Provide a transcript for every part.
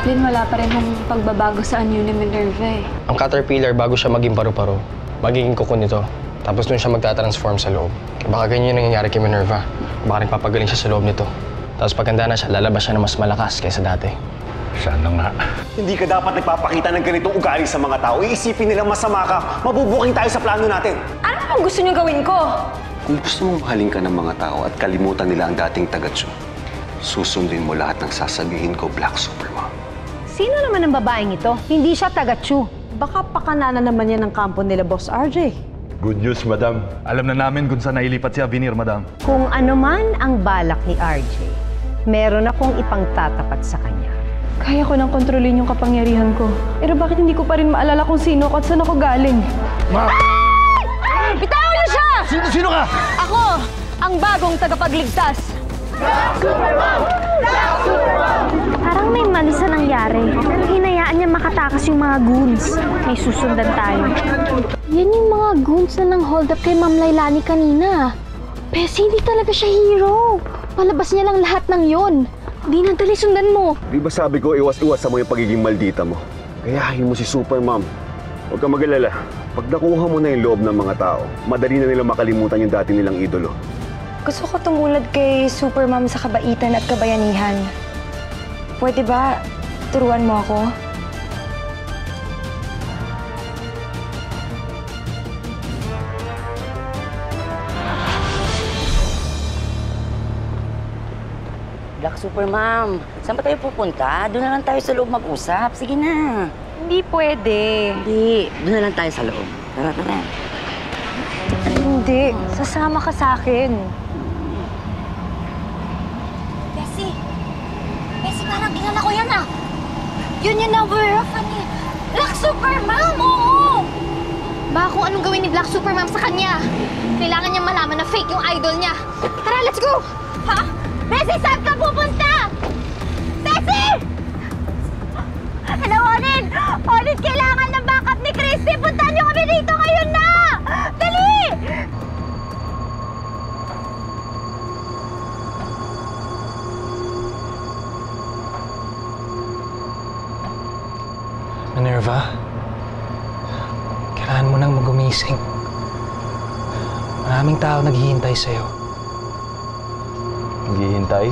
Chaplin, wala pa rin yung pagbabago sa anyo ni Minerva eh. Ang Caterpillar, bago siya maging paru-paro, magiging kuko nito. Tapos doon siya magtatransform sa loob. Baka ganyan yung nangyayari kay Minerva. Baka nagpapagaling siya sa loob nito. Tapos pagkanda na siya, lalabas siya na mas malakas kaysa dati. Sana nga. Hindi ka dapat nagpapakita ng ganitong ugali sa mga tao. Iisipin nilang masama ka. Mabubuking tayo sa plano natin. Ano bang gusto niyo gawin ko? Kung gusto mong mahalin ka ng mga tao at kalimutan nila ang dating taga-Tsu, susundin mo lahat ng sasabihin ko, Black Supermom. Sino naman ang babaeng ito? Hindi siya taga-Tsu. Baka pakananan naman yan ng kampo nila, Boss RJ. Good news, madam. Alam na namin kung saan nailipat si Avenir, madam. Kung ano man ang balak ni RJ, meron akong ipangtatapat sa kanya. Kaya ko nang kontrolin yung kapangyarihan ko. Pero bakit hindi ko pa rin maalala kung sino ako at saan ako galing? Ma! Bitawan niyo siya! Sino ka? Ako, ang bagong tagapagligtas. Black Supermom! Black Supermom! Parang may mali sa nangyari. Hinayaan niya makatakas yung mga goons. May susundan tayo. Yan yung mga goons na nang hold up kay Ma'am Lailani kanina. Pes, hindi talaga siya hero. Palabas niya lang lahat ng yon. Di na dali sundan mo. Di ba sabi ko iwas-iwas mo yung pagiging maldita mo? Gayahin mo si Supermom. Huwag kang mag-alala. Pag nakuha mo na yung loob ng mga tao, madali na nilang makalimutan yung dati nilang idolo. Gusto ko tumulad kay Supermom sa kabaitan at kabayanihan. Pwede ba turuan mo ako? Black Supermom, saan ba tayo pupunta? Doon na lang tayo sa loob mag-usap. Sige na. Hindi pwede. Hindi, doon na lang tayo sa loob. Tara, tara. Hindi. Sasama ka sa akin. Bessie! Bessie, parang kilala ko yan ah! Yun yung number of ni Black Supermom! Oo! Baka kung anong gawin ni Black Supermom sa kanya. Kailangan niya malaman na fake yung idol niya. Tara, let's go! Ha? Bessie, saan ka pupunta? Bessie! Hello, Onin! Onin, kailangan ng backup ni Christy! Puntahan niyo kami dito ngayon na! Dali! Minerva, kailangan mo nang magumising. Maraming tao naghihintay sa'yo. Naghihintay?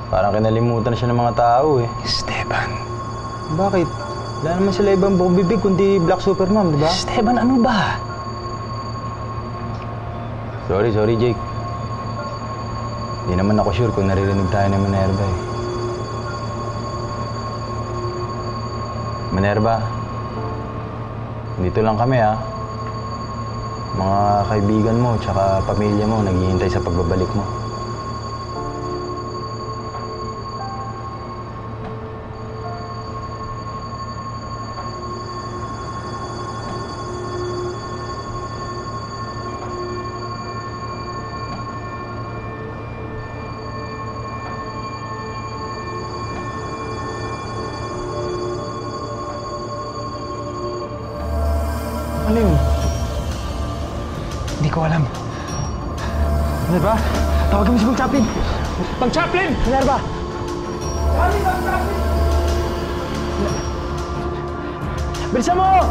Parang kinalimutan na siya ng mga tao eh. Esteban. Bakit? Wala naman sila ibang bumibig kundi Black Supermom, di ba? Esteban, ano ba? Sorry, Jake. Hindi naman ako sure kung naririnig tayo ng Minerva eh. Minerva, dito lang kami ah. Mga kaibigan mo tsaka pamilya mo naghihintay sa pagbabalik mo. Ano yun? Hindi ko alam. Minerva, tawagan mo si Pang Chaplin! Pang Chaplin! Minerva! Bilisan mo!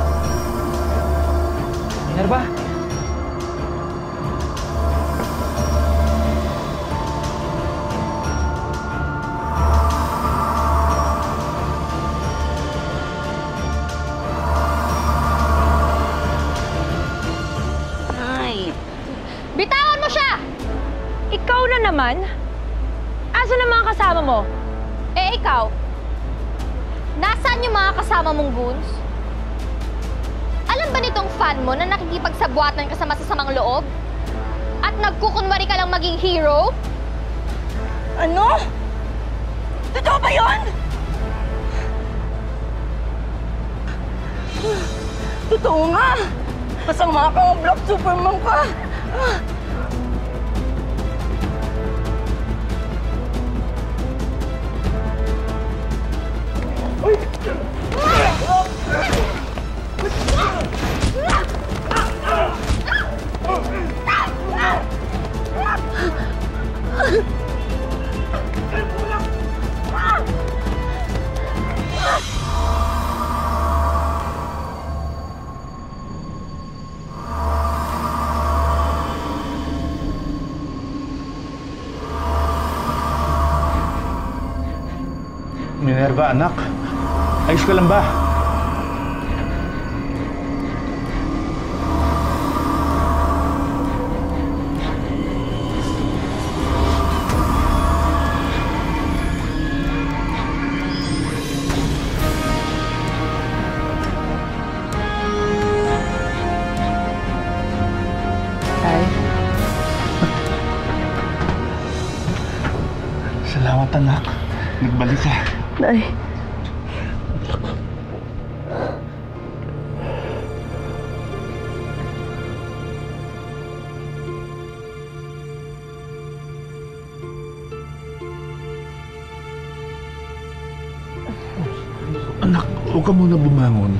Minerva? Bitawan mo siya! Ikaw na naman? Asan ang mga kasama mo? Eh, ikaw? Nasaan yung mga kasama mong goons? Alam ba nitong fan mo na nakikipagsabwatan ka sa masasamang loob? At nagkukunwari ka lang maging hero? Ano? Totoo ba yun? Totoo nga. Masama ka, Black Supermom ka. ba, anak? Ayos ka lang ba? Salamat, anak. Nagbalik ka. Nay. Anak, huwag ka muna bumangon.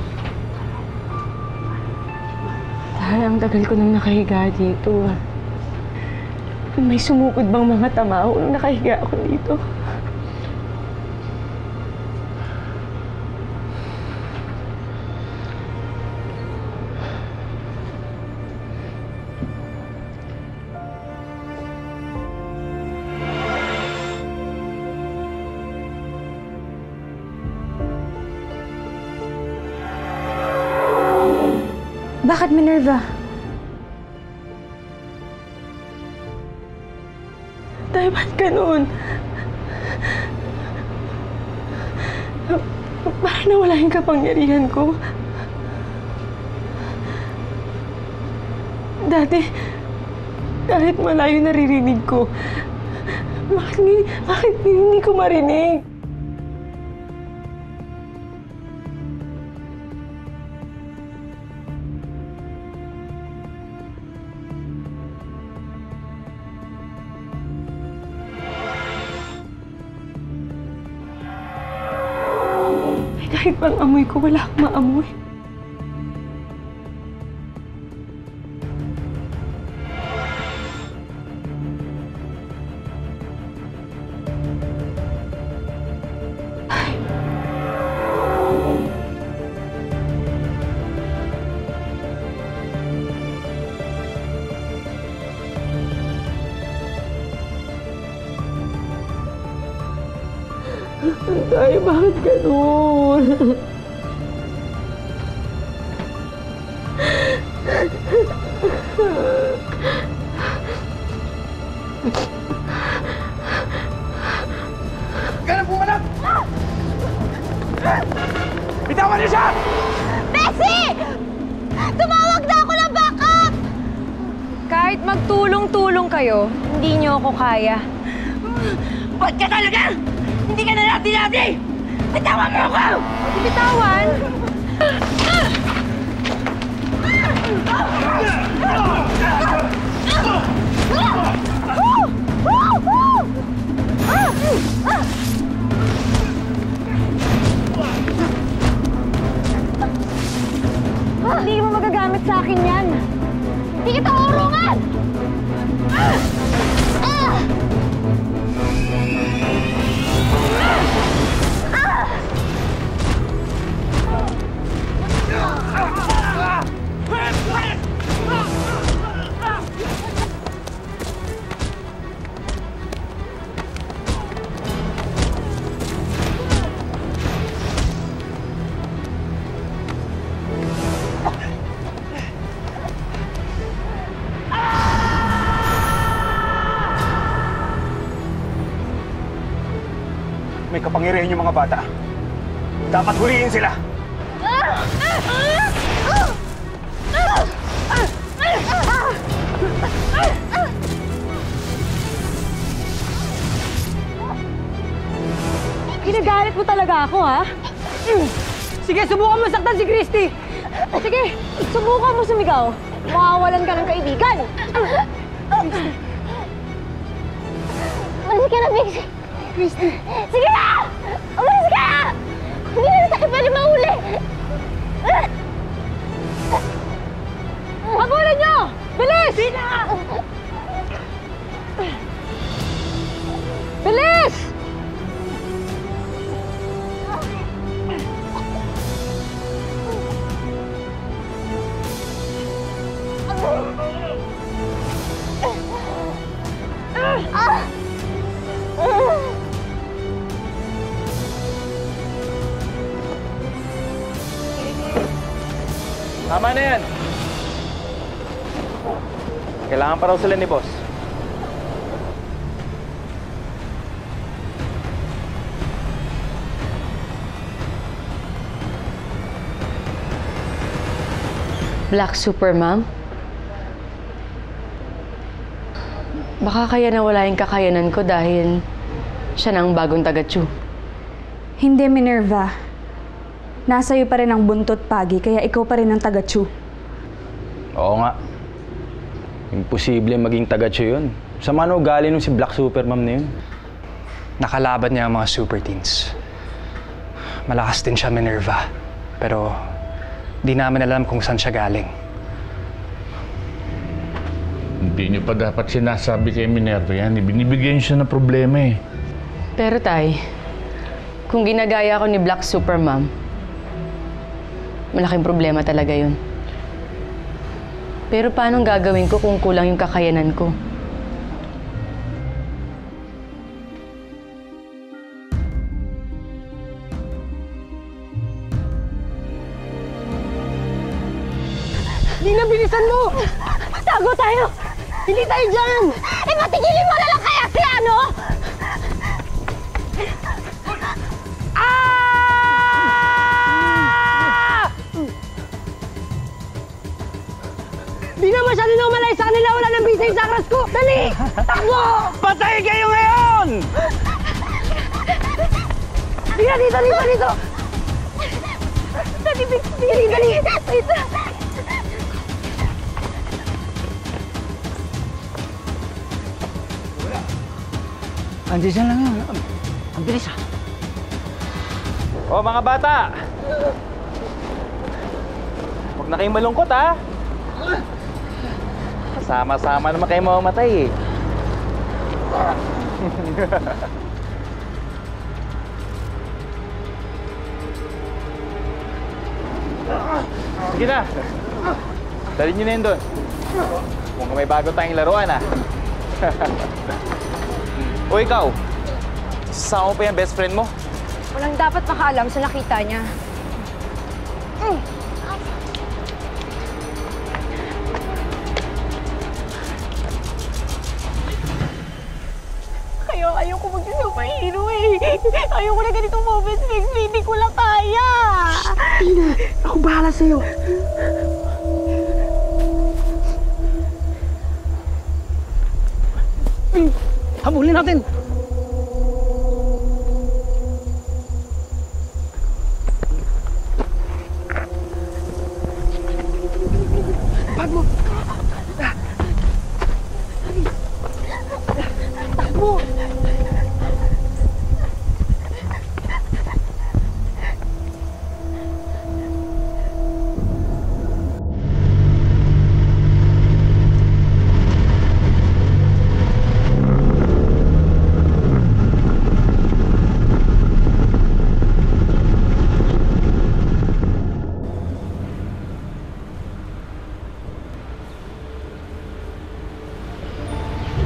Dahil ang tagal ko nang nakahiga dito. May sumukod bang mga tamaw nung nakahiga ako dito? Bakit, Minerva? Tay, ba't ganun? Parang nawala yung kapangyarihan ko. Dati, kahit malayo naririnig ko, bakit hindi ko marinig? Kahit pang amoy ko, wala akong maamoy. Tay, bakit ganun? Ganun pumanap! Bitawan niyo siya! Bessie! Tumawag na ako ng backup! Kahit magtulong-tulong kayo, hindi niyo ako kaya. Ba't ka talaga? Hindi ka na natin-natin! Bitawan mo ako! Bitawan? Hindi mo magagamit sa akin yan. Hindi kita urungan! May kapangyarihan yung mga bata. Dapat huliin sila. Ginagalit mo talaga ako, ha? Sige, subukan mo saktan si Christy. Sige, subukan mo sumigaw. Mawawalan ka ng kaibigan. Umalis ka na, Pixie! Christy. Sige na! Umalis ka na! Hindi na tayo pwede mahuli! Habulin niyo! Bilis! Bilis! Tama na yan. Kailangan pa raw sila ni boss. Black Super Mom? Baka kaya nawala yung kakayanan ko dahil siya na ang bagong taga-Chu. Hindi, Minerva. Nasa iyo pa rin ang buntot pagi, kaya ikaw pa rin ang taga-Chu. Oo nga. Imposible maging taga-Chu yun. Sama na ugali nung si Black Super Mom na yun. Nakalaban niya ang mga super teens. Malakas din siya, Minerva. Pero di namin alam kung saan siya galing. Hindi niyo pa dapat sinasabi kay Minerva yan. Binibigyan niyo siya ng problema eh. Pero tay, kung ginagaya ko ni Black Super Mom, malaking problema talaga yun. Pero paano gagawin ko kung kulang yung kakayanan ko? Lina, bilisan mo! Tago tayo! Hindi tayo dyan! Eh, matigilin mo na lang kaya si ano? Di na masyado na umalay sa kanila, wala nang bisa yung sakras ko! Dali! Takbo! Patay kayo ngayon! Dito, dito, dito, dito! Dali, dali, dali! Dito! Andiyan lang yun. Ang bilis ah. Oh, mga bata! Huwag na kayong malungkot ah. Kasama-sama naman kayo mamamatay eh. Sige na. Dalhin nyo na yun doon. Kung may bago tayong laruan ah. O ikaw, sasama mo pa yung best friend mo? Walang dapat makaalam sa nakita niya. Ayoko mag-superhero eh. Ayoko na ganitong moments, Mix. Hindi ko lang kaya. Tina, ako bahala sa'yo. Habulin natin! Pag mo! Takbo!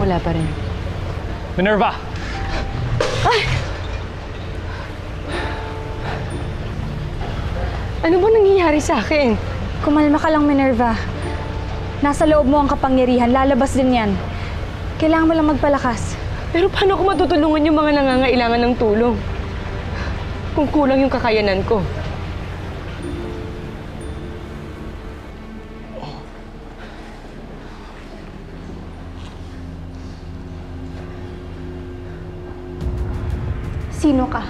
Wala pa rin. Minerva! Ay! Ano ba nangyayari sa akin? Kumalma ka lang, Minerva. Nasa loob mo ang kapangyarihan, lalabas din yan. Kailangan mo lang magpalakas. Pero paano ko matutulungan yung mga nangangailangan ng tulong? Kung kulang yung kakayanan ko. Sino ka?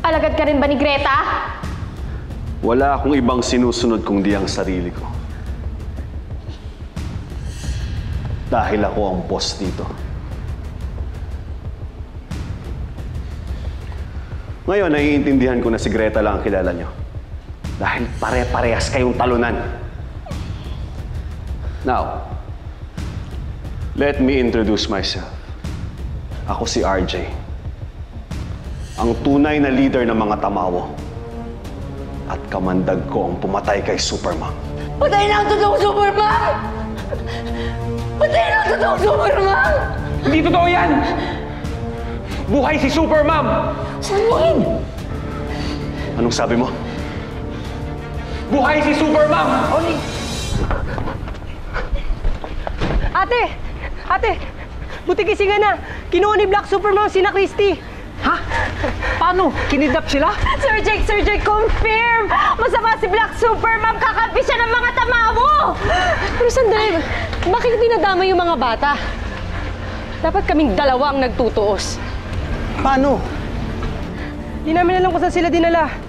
Alagad ka rin ba ni Greta? Wala akong ibang sinusunod kundi ang sarili ko. Dahil ako ang boss dito. Ngayon, naiintindihan ko na si Greta lang ang kilala nyo. Dahil pare-parehas kayong talunan. Now, let me introduce myself. Ako si RJ. Ang tunay na leader ng mga tamawo. At kamandag ko ang pumatay kay Supermom. Patay na ang totoong Superman! Patay na ang totoong Superman! Hindi totoo yan! Buhay si Supermom! Sabuhin! Anong sabi mo? Buhay si Super Ma'am! Ate! Buti kisingan na. Kinuha ni Black Supermom sina Christy. Ha? Paano? Kinidnap sila? Sir Jake, confirm! Masama si Black Supermom. Kakampi siya ng mga tamawo! Pero sandali, bakit dinadama yung mga bata? Dapat kaming dalawa ang nagtutuos. Paano? Di namin alam kung saan sila dinala.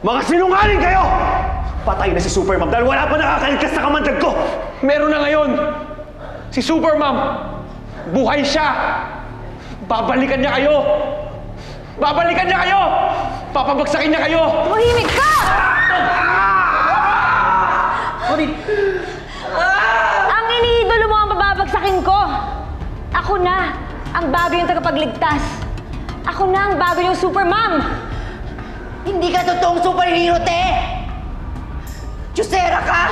Mga sinungaling kayo! Patay na si Super Ma'am dahil wala pa nakakaligtas sa kamandag ko! Meron na ngayon! Si Super Ma'am! Buhay siya! Babalikan niya kayo! Babalikan niya kayo! Papabagsakin niya kayo! Tumahimik ka! Ang iniidolo mo ang bababagsakin ko! Ako na ang bago yung tagapagligtas! Ako na ang bago yung Supermom! Hindi ka totoong superhero, te! Diyosera ka!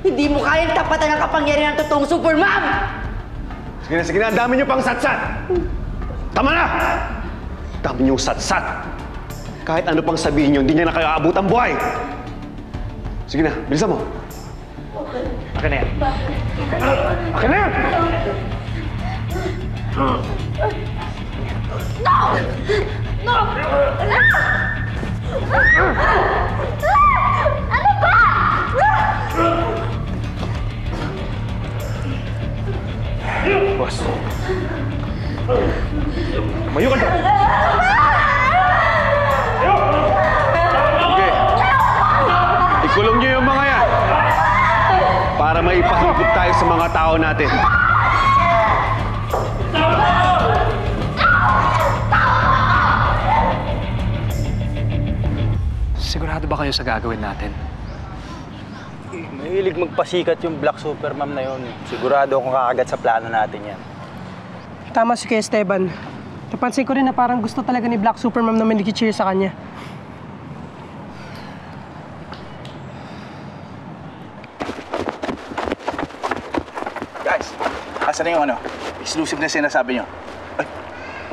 Hindi mo kayang tapatan ang kapangyarihan ng totoong Supermom! Sige na, ang dami niyo pang satsat! Tama na! Dami niyong satsat! Kahit ano pang sabihin niyo, hindi niya na kayo aabot ang buhay! Sige na, bilisan mo! Akin na yan! Akin na yan! No! Ano ba? Boss. Mayo ka dyan! Sige. Ikulong niyo yung mga yan. Para maipahigop tayo sa mga tao natin. Sigurado ba kayo sa gagawin natin? Mahilig magpasikat yung Black Supermom na yun. Sigurado akong kakagat sa plano natin yan. Tama si Kuya Esteban. Napansin ko rin na parang gusto talaga ni Black Supermom na may nag-cheer sa kanya. Guys, asan na yung exclusive na sinasabi nyo? Ay,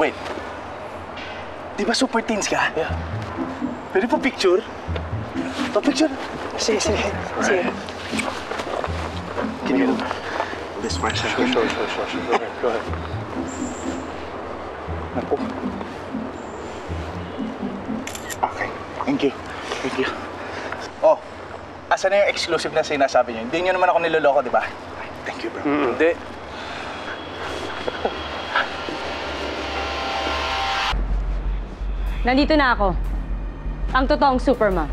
wait. Di ba super teens ka? Yeah. Pwede pa picture? Pa-picture? Sige. Can you hold this for a second? Sure. Go ahead. Naku. Okay. Thank you. Oh, asan na yung exclusive na sinasabi nyo? Hindi nyo naman ako niloloko, di ba? Thank you, bro. Hindi. Nandito na ako. Ang totoong Supermom.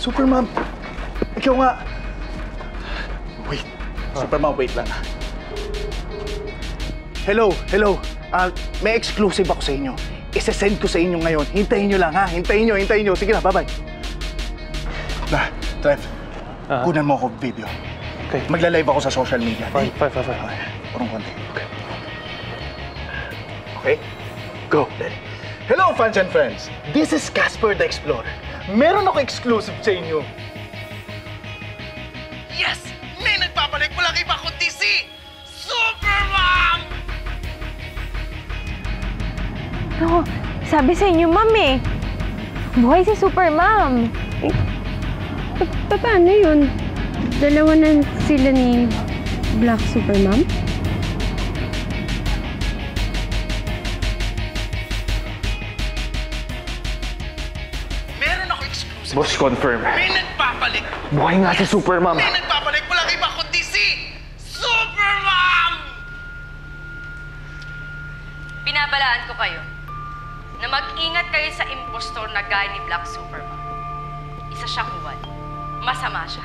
Supermom! Ikaw nga! Wait. Supermom, wait lang. Hello. May exclusive ako sa inyo. Isesend ko sa inyo ngayon. Hintayin nyo lang, ha? Hintayin nyo. Sige na, bye-bye. Trev, kunan mo ako video. Okay. Magla-live ako sa social media. Fine. Parang konti. Okay? Go. Hello, fans and friends. This is Casper the Explorer. Meron ako exclusive sa inyo. Yes! May nagpapalik walang iba kundi si Supermom! No, sabi sa inyo, Ma'am eh. Buhay si Supermom. Paano yun? Dalawa na sila ni Black Supermom? Meron ako exclusive. Boss, confirm. May nagpapalik. Buhay nga si Super Ma'am. May nagpapalik walang iba kundi si Supermom! Binabalaan ko kayo na mag-ingat kayo sa impostor na gaya ni Black Supermom. Isa siyang uwal. Masama siya.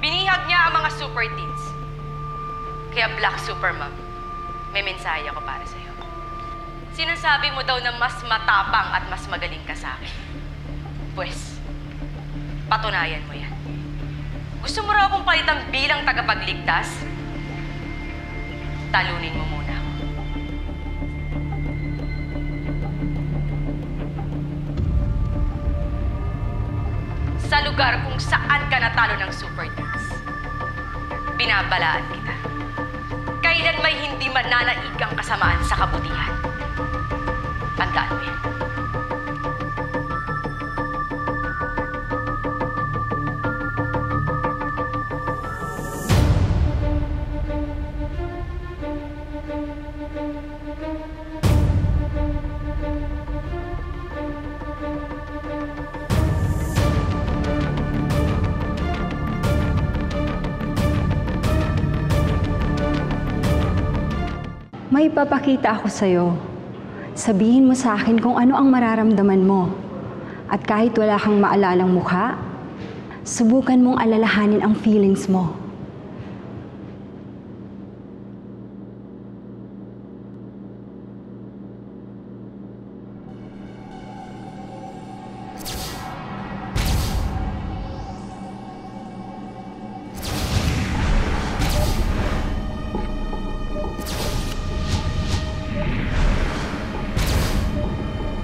Binihag niya ang mga super teens. Kaya Black Supermom, may mensahe ako para sa'yo. Sinasabi mo daw na mas matapang at mas magaling ka sa akin. Pwes, patunayan mo yan. Gusto mo raw akong palitan bilang tagapagligtas? Talunin mo muna ako. lugar kung saan ka natalo ng Super Teens. Binabalaan kita. Kailan may hindi mananaigang kasamaan sa kabutihan. Tandaan mo yan. May ipapakita ako sa'yo. Sabihin mo sa akin kung ano ang mararamdaman mo. At kahit wala kang maalalang mukha, subukan mong alalahanin ang feelings mo.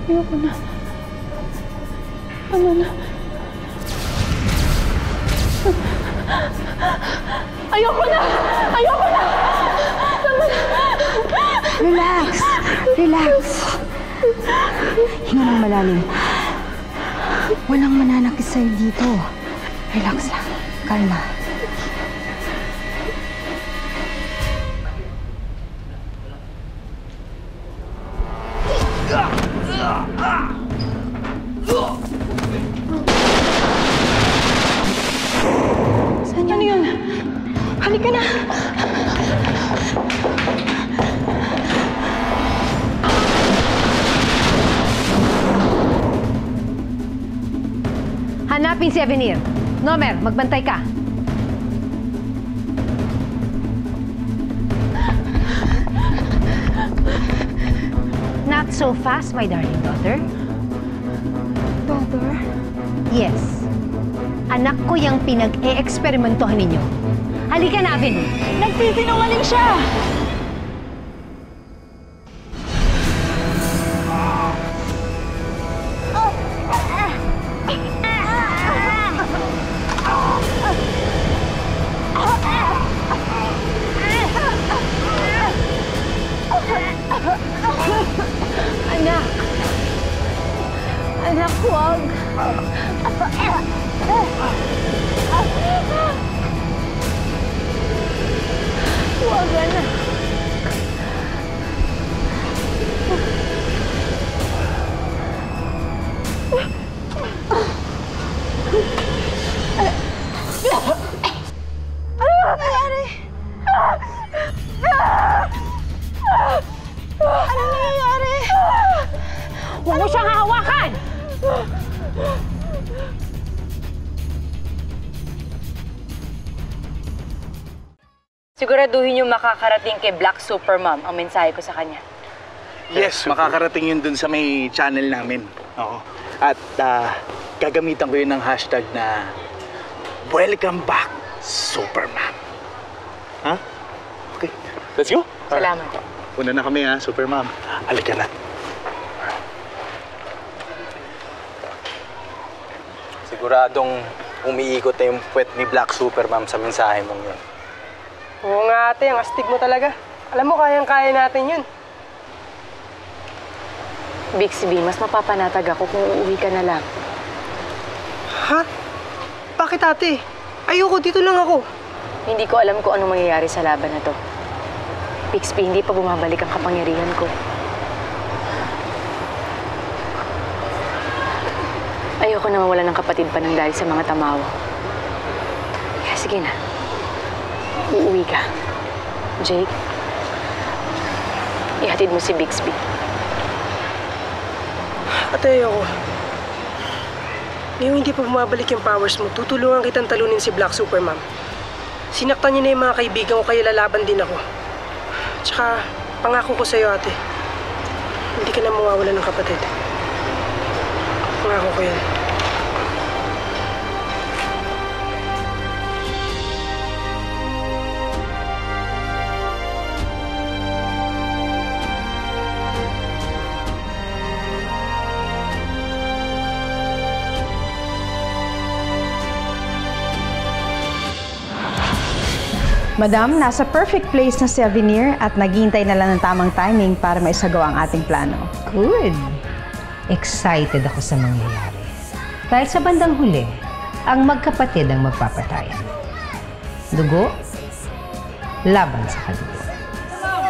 Ayoko na. Tama na. Ayoko na! Ayoko na! Tama na! Relax! Relax! Hinga ng malalim. Walang mananakit sa'yo dito. Relax lang. Kalma. Saan yun? Ano yun? Halika na! Hanapin si Avenir. Nomer, magbantay ka. Not so fast, my darling daughter. Daughter? Yes. Anak ko yung pinag-e-eksperimentohan ninyo. Halika na, Avenir. Nagsisinungaling siya! Anak! Anak, huwag! Huwag, anak! Ano nangyayari? Ano nangyayari? Huwag mo siyang hahawakan! Siguraduhin yung makakarating kay Black Supermom ang mensahe ko sa kanya. Yes, makakarating yun dun sa may channel namin. Oo. At gagamitan ko yun ng hashtag na Welcome Back, Supermom. Ha? Okay. Let's go. Salamat. Una na kami ha, Supermom. Halika na. Siguradong umiikot na yung puwet ni Black Supermom sa mensahe mong yun. Oo nga ate, ang astig mo talaga. Alam mo, kayang-kaya natin yun. Bixby, mas mapapanatag ako kung uuwi ka na lang. Ha? Bakit ate? Ayoko, dito lang ako. Hindi ko alam kung anong mangyayari sa laban na to. Bixby, hindi pa bumabalik ang kapangyarihan ko. Ayoko na mawala ng kapatid pa ng dahil sa mga tamawa. Kaya sige na. Uuwi ka. Jake, ihatid mo si Bixby. Ate, ayoko. Ngayong hindi pa bumabalik yung powers mo, tutulungan kitang talunin si Black Supermom. Sinaktan niya na yung mga kaibigan ko, kaya lalaban din ako. Tsaka, pangako ko sa'yo, ate. Hindi ka na mawawala ng kapatid. Pangako ko yan. Madam, nasa perfect place na si Avenir at naghihintay na lang ng tamang timing para maisagawa ang ating plano. Good. Excited ako sa mangyayari. Dahil sa bandang huli, ang magkapatid ang magpapatayan. Dugo, laban sa kadugo.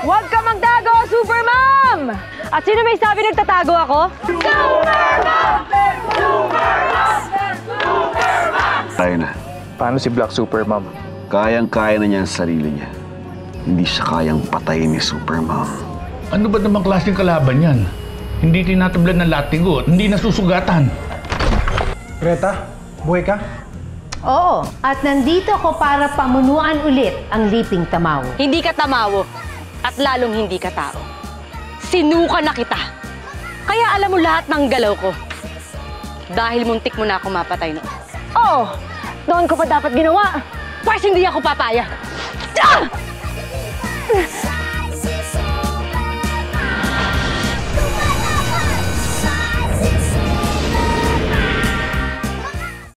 Huwag ka magtago, Super Mom! At sino may sabi nagtatago ako? Super Mom! Super Mom! Super Mom! Tayo na. Paano si Black Super Mom? Kayang-kaya na niya ang sarili niya. Hindi siya kayang patayin ni Super Mom. Ano ba namang klaseng kalaban yan? Hindi tinatablan ng latigo at hindi nasusugatan. Greta, buhay ka? Oo, at nandito ako para pamunuan ulit ang Liping Tamawo. Hindi ka tamawo at lalong hindi ka tao. Sinuka na kita. Kaya alam mo lahat ng galaw ko. Dahil muntik mo na ako mapatay noon. Oo, noon ko pa dapat ginawa. Pwes hindi ako papaya. Ah!